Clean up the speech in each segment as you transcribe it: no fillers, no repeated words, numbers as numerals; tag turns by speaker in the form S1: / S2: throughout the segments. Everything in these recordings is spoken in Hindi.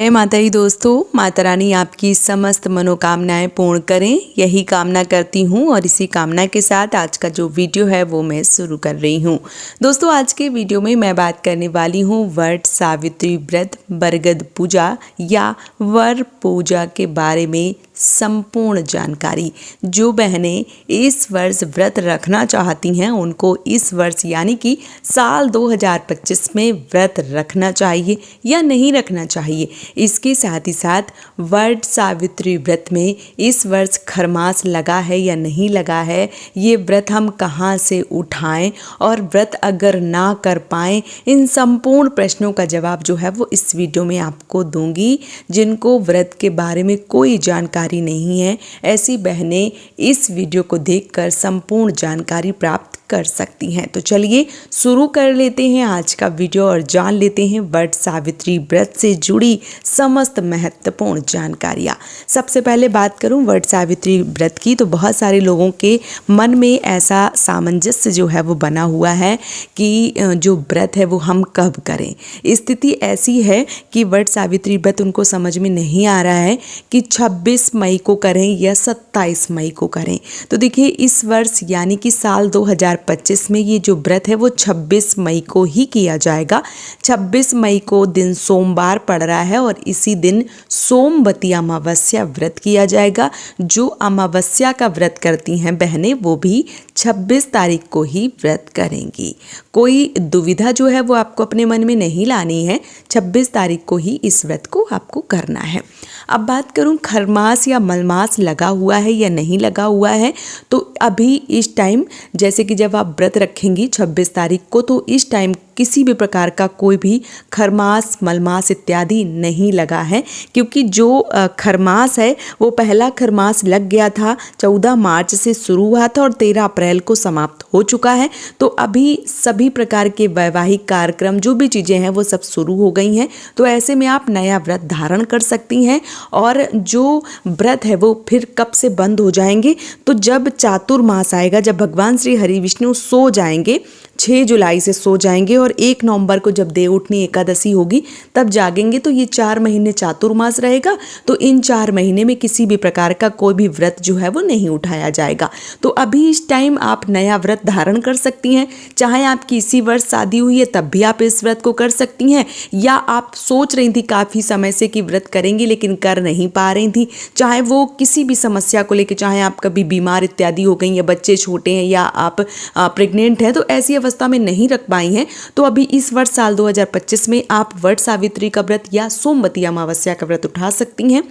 S1: जय माता दी दोस्तों, माता रानी आपकी समस्त मनोकामनाएं पूर्ण करें, यही कामना करती हूं। और इसी कामना के साथ आज का जो वीडियो है वो मैं शुरू कर रही हूं। दोस्तों, आज के वीडियो में मैं बात करने वाली हूं वट सावित्री व्रत, बरगद पूजा या वर पूजा के बारे में संपूर्ण जानकारी। जो बहनें इस वर्ष व्रत रखना चाहती हैं उनको इस वर्ष यानी कि साल 2025 में व्रत रखना चाहिए या नहीं रखना चाहिए। इसके साथ ही साथ वट सावित्री व्रत में इस वर्ष खरमास लगा है या नहीं लगा है, ये व्रत हम कहाँ से उठाएं और व्रत अगर ना कर पाएं, इन संपूर्ण प्रश्नों का जवाब जो है वो इस वीडियो में आपको दूंगी। जिनको व्रत के बारे में कोई जानकारी नहीं है, ऐसी बहनें इस वीडियो को देखकर संपूर्ण जानकारी प्राप्त कर सकती हैं। तो चलिए शुरू कर लेते हैं आज का वीडियो और जान लेते हैं वट सावित्री व्रत से जुड़ी समस्त महत्वपूर्ण जानकारियाँ। सबसे पहले बात करूं वट सावित्री व्रत की, तो बहुत सारे लोगों के मन में ऐसा सामंजस्य जो है वो बना हुआ है कि जो व्रत है वो हम कब करें। स्थिति ऐसी है कि वट सावित्री व्रत उनको समझ में नहीं आ रहा है कि 26 मई को करें या 27 मई को करें। तो देखिए, इस वर्ष यानी कि साल 2025 में ये जो व्रत है वो 26 मई को ही किया जाएगा। 26 मई को दिन सोमवार पड़ रहा है और इसी दिन सोमवती अमावस्या व्रत किया जाएगा। जो अमावस्या का व्रत करती हैं बहनें वो भी 26 तारीख को ही व्रत करेंगी। कोई दुविधा जो है वो आपको अपने मन में नहीं लानी है, 26 तारीख को ही इस व्रत को आपको करना है। अब बात करूं खरमास या मलमास लगा हुआ है या नहीं लगा हुआ है, तो अभी इस टाइम जैसे कि जब आप व्रत रखेंगी 26 तारीख को, तो इस टाइम किसी भी प्रकार का कोई भी खरमास मलमास इत्यादि नहीं लगा है, क्योंकि जो खरमास है वो पहला खरमास लग गया था, 14 मार्च से शुरू हुआ था और 13 अप्रैल को समाप्त हो चुका है। तो अभी सभी प्रकार के वैवाहिक कार्यक्रम जो भी चीज़ें हैं वो सब शुरू हो गई हैं। तो ऐसे में आप नया व्रत धारण कर सकती हैं और जो व्रत है वो फिर कब से बंद हो जाएंगे, तो जब चातुर्मास आएगा, जब भगवान श्री हरि विष्णु सो जाएंगे, 6 जुलाई से सो जाएंगे और 1 नवंबर को जब देवउठनी एकादशी होगी तब जागेंगे, तो ये 4 महीने चातुर्मास रहेगा। तो इन 4 महीने में किसी भी प्रकार का कोई भी व्रत जो है वो नहीं उठाया जाएगा। तो अभी इस टाइम आप नया व्रत धारण कर सकती हैं। चाहे आपकी इसी वर्ष शादी हुई है तब भी आप इस व्रत को कर सकती हैं, या आप सोच रही थी काफ़ी समय से कि व्रत करेंगी लेकिन कर नहीं पा रही थी, चाहे वो किसी भी समस्या को लेकर, चाहे आप कभी बीमार इत्यादि हो गई या बच्चे छोटे हैं या आप प्रेग्नेंट हैं, तो ऐसी अवस्था में नहीं रख पाई हैं, तो अभी इस वर्ष साल 2025 में आप वट सावित्री का व्रत या सोमवती अमावस्या का व्रत उठा सकती हैं।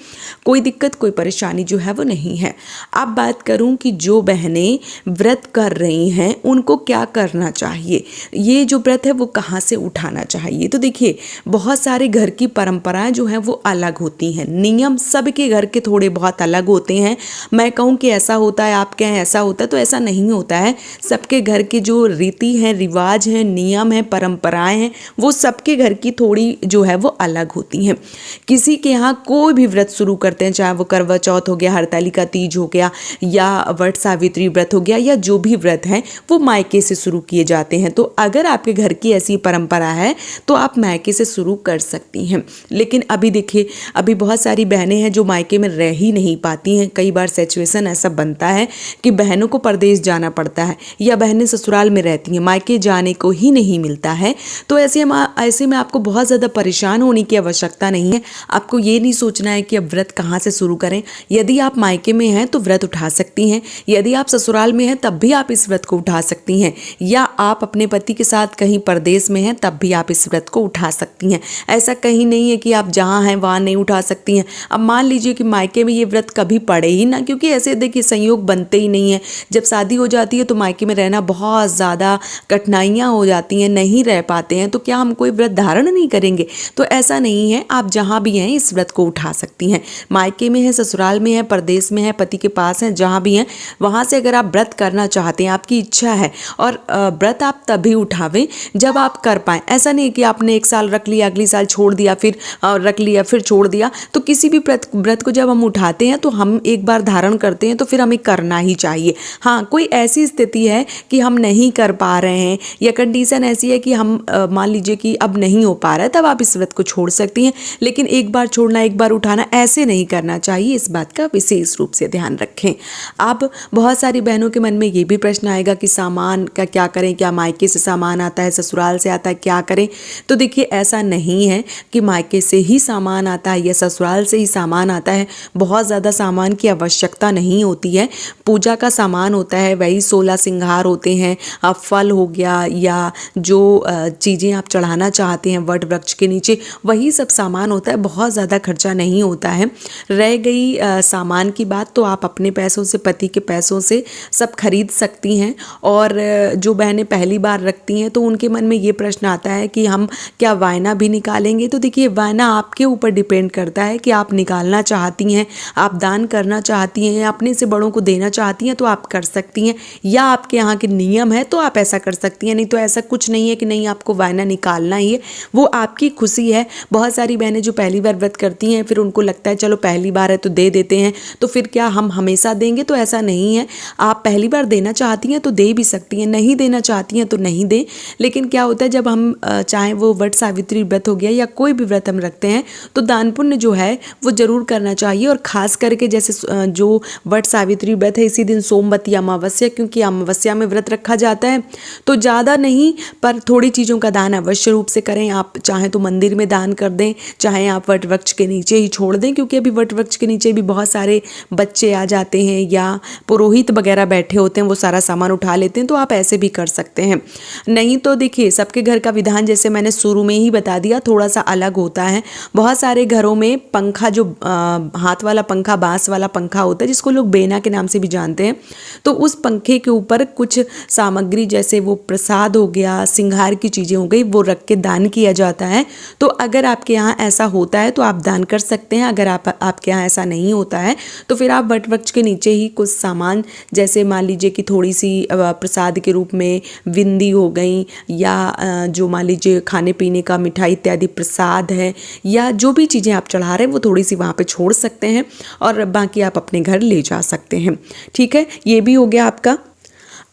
S1: कोई दिक्कत कोई परेशानी जो है वो नहीं है। अब बात करूं कि जो बहनें व्रत कर रही हैं उनको क्या करना चाहिए, ये जो व्रत है वो कहाँ से उठाना चाहिए। तो देखिए, बहुत सारे घर की परंपराएं जो हैं वो अलग होती हैं, नियम सबके घर के थोड़े बहुत अलग होते हैं। मैं कहूँ कि ऐसा होता है, आप कहें ऐसा होता है, तो ऐसा नहीं होता है। सबके घर के जो रीति हैं, रिवाज हैं, नियम हैं, परंपराएं हैं, वो सबके घर की थोड़ी जो है वो अलग होती हैं। किसी के यहाँ कोई भी व्रत शुरू करते हैं, चाहे वो करवा चौथ हो गया, हरतालिका तीज हो गया या वट सावित्री व्रत हो गया, या जो भी व्रत हैं वो मायके से शुरू किए जाते हैं। तो अगर आपके घर की ऐसी परंपरा है तो आप मायके से शुरू कर सकती हैं। लेकिन अभी देखिए, अभी बहुत सारी बहनें हैं जो मायके में रह ही नहीं पाती हैं। कई बार सिचुएशन ऐसा बनता है कि बहनों को परदेश जाना पड़ता है या बहनें ससुराल में रहती हैं, मायके जाने को ही नहीं मिलता है। तो ऐसे में आपको बहुत ज़्यादा परेशान होने की आवश्यकता नहीं है। आपको ये नहीं सोचना है कि अब व्रत कहाँ से शुरू करें। यदि आप मायके में हैं तो व्रत उठा सकती हैं, यदि आप ससुराल में हैं तब भी आप इस व्रत को उठा सकती हैं, या आप अपने पति के साथ कहीं परदेश में हैं तब भी आप इस व्रत को उठा सकती हैं। ऐसा कहीं नहीं है कि आप जहाँ हैं वहाँ नहीं उठा सकती हैं। अब मान लीजिए कि मायके में ये व्रत कभी पड़े ही ना, क्योंकि ऐसे देखिए संयोग बनते ही नहीं है। जब शादी हो जाती है तो मायके में रहना बहुत ज़्यादा कठिनाइयाँ हो जाती हैं, नहीं रह पाते हैं, तो क्या हम कोई व्रत धारण नहीं करेंगे? तो ऐसा नहीं है, आप जहाँ भी हैं इस व्रत को उठा सकती हैं। मायके में है, ससुराल में है, परदेश में है, पति के पास हैं, जहाँ भी हैं वहाँ से अगर आप व्रत करना चाहते हैं, आपकी इच्छा है, और व्रत आप तभी उठावें जब आप कर पाएँ। ऐसा नहीं कि आपने 1 साल रख लिया, अगली साल छोड़ दिया, फिर रख लिया, फिर छोड़ दिया। तो किसी भी व्रत को जब हम उठाते हैं तो हम एक बार धारण करते हैं तो फिर हमें करना ही चाहिए। हाँ, कोई ऐसी स्थिति है कि हम नहीं कर पा रहे रहे हैं या कंडीशन ऐसी है कि हम मान लीजिए कि अब नहीं हो पा रहा है, तब आप इस व्रत को छोड़ सकती हैं। लेकिन एक बार छोड़ना एक बार उठाना ऐसे नहीं करना चाहिए, इस बात का विशेष रूप से ध्यान रखें। अब बहुत सारी बहनों के मन में ये भी प्रश्न आएगा कि सामान का क्या करें, क्या मायके से सामान आता है, ससुराल से आता है, क्या करें। तो देखिए ऐसा नहीं है कि मायके से ही सामान आता है या ससुराल से ही सामान आता है। बहुत ज़्यादा सामान की आवश्यकता नहीं होती है। पूजा का सामान होता है वही 16 सिंगार होते हैं, फल हो गया या जो चीज़ें आप चढ़ाना चाहते हैं वट वृक्ष के नीचे, वही सब सामान होता है। बहुत ज़्यादा खर्चा नहीं होता है। रह गई सामान की बात, तो आप अपने पैसों से, पति के पैसों से सब खरीद सकती हैं। और जो बहनें पहली बार रखती हैं तो उनके मन में ये प्रश्न आता है कि हम क्या वायना भी निकालेंगे। तो देखिए वायना आपके ऊपर डिपेंड करता है कि आप निकालना चाहती हैं, आप दान करना चाहती हैं या अपने से बड़ों को देना चाहती हैं तो आप कर सकती हैं, या आपके यहाँ के नियम है तो आप ऐसा कर सकती हैं। नहीं तो ऐसा कुछ नहीं है कि नहीं आपको वायना निकालना ही है, वो आपकी खुशी है। बहुत सारी बहनें जो पहली बार व्रत करती हैं फिर उनको लगता है चलो पहली बार है तो दे देते हैं, तो फिर क्या हम हमेशा देंगे, तो ऐसा नहीं है। आप पहली बार देना चाहती हैं तो दे भी सकती हैं, नहीं देना चाहती हैं तो नहीं दें। लेकिन क्या होता है जब हम चाहे वो वट सावित्री व्रत हो गया या कोई भी व्रत हम रखते हैं तो दान पुण्य जो है वो जरूर करना चाहिए। और खास करके जैसे जो वट सावित्री व्रत है इसी दिन सोमवती अमावस्या, क्योंकि अमावस्या में व्रत रखा जाता है, तो ज़्यादा नहीं पर थोड़ी चीज़ों का दान अवश्य रूप से करें। आप चाहे तो मंदिर में दान कर दें, चाहे आप वट वृक्ष के नीचे ही छोड़ दें, क्योंकि अभी वट वृक्ष के नीचे भी बहुत सारे बच्चे आ जाते हैं या पुरोहित वगैरह बैठे होते हैं, वो सारा सामान उठा लेते हैं, तो आप ऐसे भी कर सकते हैं। नहीं तो देखिए सबके घर का विधान जैसे मैंने शुरू में ही बता दिया थोड़ा सा अलग होता है। बहुत सारे घरों में पंखा जो हाथ वाला पंखा, बांस वाला पंखा होता है जिसको लोग बेना के नाम से भी जानते हैं, तो उस पंखे के ऊपर कुछ सामग्री जैसे वो प्रसाद हो गया, सिंगार की चीज़ें हो गई, वो रख के दान किया जाता है। तो अगर आपके यहाँ ऐसा होता है तो आप दान कर सकते हैं। अगर आपके यहाँ ऐसा नहीं होता है तो फिर आप वट वृक्ष के नीचे ही कुछ सामान जैसे मान लीजिए कि थोड़ी सी प्रसाद के रूप में विंदी हो गई या जो मान लीजिए खाने पीने का मिठाई इत्यादि प्रसाद है या जो भी चीज़ें आप चढ़ा रहे हैं वो थोड़ी सी वहाँ पे छोड़ सकते हैं और बाकी आप अपने घर ले जा सकते हैं। ठीक है, ये भी हो गया आपका।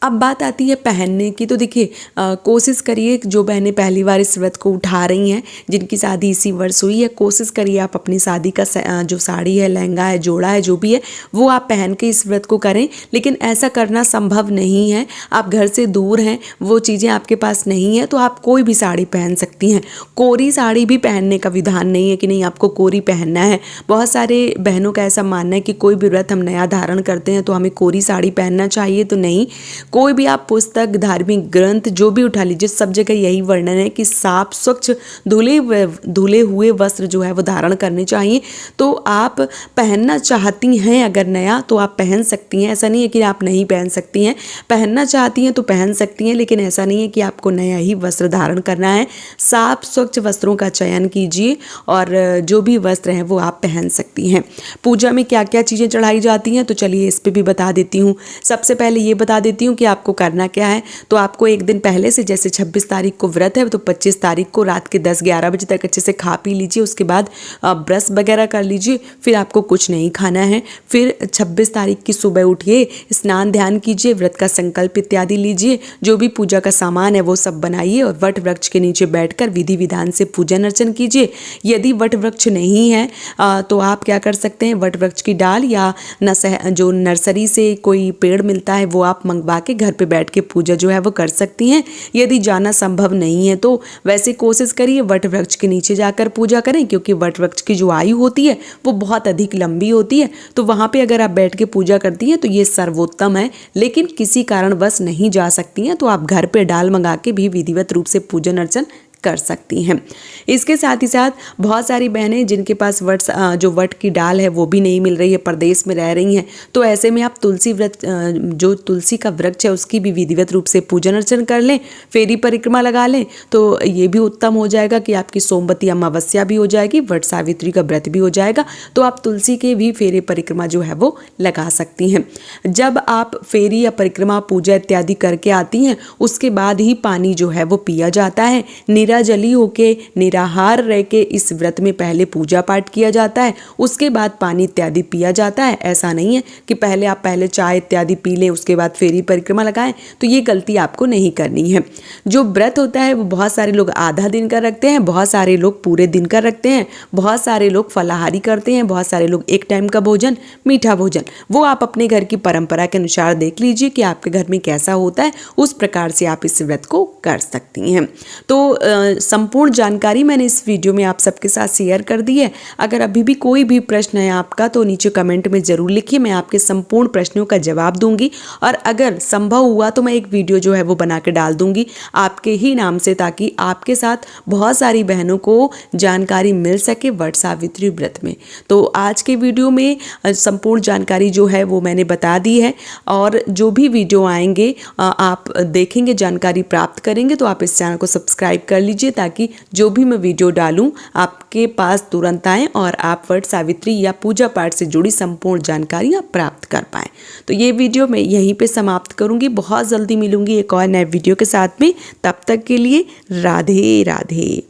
S1: अब बात आती है पहनने की। तो देखिए कोशिश करिए, जो बहनें पहली बार इस व्रत को उठा रही हैं, जिनकी शादी इसी वर्ष हुई है, कोशिश करिए आप अपनी शादी का जो साड़ी है, लहंगा है, जोड़ा है, जो भी है वो आप पहन के इस व्रत को करें। लेकिन ऐसा करना संभव नहीं है, आप घर से दूर हैं, वो चीज़ें आपके पास नहीं है, तो आप कोई भी साड़ी पहन सकती हैं। कोरी साड़ी भी पहनने का विधान नहीं है कि नहीं आपको कोरी पहनना है। बहुत सारे बहनों का ऐसा मानना है कि कोई भी व्रत हम नया धारण करते हैं तो हमें कोरी साड़ी पहनना चाहिए, तो नहीं। कोई भी आप पुस्तक, धार्मिक ग्रंथ जो भी उठा लीजिए, सब जगह यही वर्णन है कि साफ स्वच्छ धुले हुए वस्त्र जो है वो धारण करने चाहिए। तो आप पहनना चाहती हैं अगर नया तो आप पहन सकती हैं, ऐसा नहीं है कि आप नहीं पहन सकती हैं। पहनना चाहती हैं तो पहन सकती हैं, लेकिन ऐसा नहीं है कि आपको नया ही वस्त्र धारण करना है। साफ स्वच्छ वस्त्रों का चयन कीजिए और जो भी वस्त्र हैं वो आप पहन सकती हैं। पूजा में क्या क्या चीज़ें चढ़ाई जाती हैं तो चलिए इस पर भी बता देती हूँ। सबसे पहले ये बता देती हूँ कि आपको करना क्या है। तो आपको एक दिन पहले से, जैसे 26 तारीख को व्रत है तो 25 तारीख को रात के 10-11 बजे तक अच्छे से खा पी लीजिए। उसके बाद ब्रश वगैरह कर लीजिए, फिर आपको कुछ नहीं खाना है। फिर 26 तारीख की सुबह उठिए, स्नान ध्यान कीजिए, व्रत का संकल्प इत्यादि लीजिए, जो भी पूजा का सामान है वो सब बनाइए और वट वृक्ष के नीचे बैठकर विधि विधान से पूजन अर्चन कीजिए। यदि वट वृक्ष नहीं है तो आप क्या कर सकते हैं, वट वृक्ष की डाल या जो नर्सरी से कोई पेड़ मिलता है वो आप मंगवा के घर पे बैठ के पूजा जो है वो कर सकती हैं। यदि जाना संभव नहीं है तो वैसे कोशिश करिए वट वृक्ष के नीचे जाकर पूजा करें, क्योंकि वट वृक्ष की जो आयु होती है वो बहुत अधिक लंबी होती है। तो वहाँ पे अगर आप बैठ के पूजा करती हैं तो ये सर्वोत्तम है। लेकिन किसी कारणवश नहीं जा सकती हैं तो आप घर पे डाल मंगा के भी विधिवत रूप से पूजन अर्चन कर सकती हैं। इसके साथ ही साथ बहुत सारी बहनें जिनके पास जो वट की डाल है वो भी नहीं मिल रही है, परदेश में रह रही हैं, तो ऐसे में आप तुलसी व्रत, जो तुलसी का वृक्ष है उसकी भी विधिवत रूप से पूजन अर्चन कर लें, फेरी परिक्रमा लगा लें, तो ये भी उत्तम हो जाएगा कि आपकी सोमवती अमावस्या भी हो जाएगी, वट सावित्री का व्रत भी हो जाएगा। तो आप तुलसी के भी फेरी परिक्रमा जो है वो लगा सकती हैं। जब आप फेरी या परिक्रमा, पूजा इत्यादि करके आती हैं उसके बाद ही पानी जो है वो पिया जाता है। निराजली होके निराहार रह के इस व्रत में पहले पूजा पाठ किया जाता है, उसके बाद पानी इत्यादि पिया जाता है। ऐसा नहीं है कि पहले चाय इत्यादि पी लें उसके बाद फेरी परिक्रमा लगाएं, तो ये गलती आपको नहीं करनी है। जो व्रत होता है वो बहुत सारे लोग आधा दिन का रखते हैं, बहुत सारे लोग पूरे दिन का रखते हैं, बहुत सारे लोग फलाहारी करते हैं, बहुत सारे लोग एक टाइम का भोजन, मीठा भोजन। वो आप अपने घर की परंपरा के अनुसार देख लीजिए कि आपके घर में कैसा होता है, उस प्रकार से आप इस व्रत को कर सकती हैं। तो संपूर्ण जानकारी मैंने इस वीडियो में आप सबके साथ शेयर कर दी है। अगर अभी भी कोई भी प्रश्न है आपका तो नीचे कमेंट में ज़रूर लिखिए, मैं आपके संपूर्ण प्रश्नों का जवाब दूंगी। और अगर संभव हुआ तो मैं एक वीडियो जो है वो बना के डाल दूंगी आपके ही नाम से, ताकि आपके साथ बहुत सारी बहनों को जानकारी मिल सके वट सावित्री व्रत में। तो आज के वीडियो में संपूर्ण जानकारी जो है वो मैंने बता दी है, और जो भी वीडियो आएंगे आप देखेंगे, जानकारी प्राप्त करेंगे, तो आप इस चैनल को सब्सक्राइब कर लीजिए ताकि जो भी मैं वीडियो डालूं आपके पास तुरंत आए और आप वट सावित्री या पूजा पाठ से जुड़ी संपूर्ण जानकारियाँ प्राप्त कर पाएँ। तो ये वीडियो मैं यहीं पे समाप्त करूँगी, बहुत जल्दी मिलूँगी एक और नए वीडियो के साथ में। तब तक के लिए राधे राधे।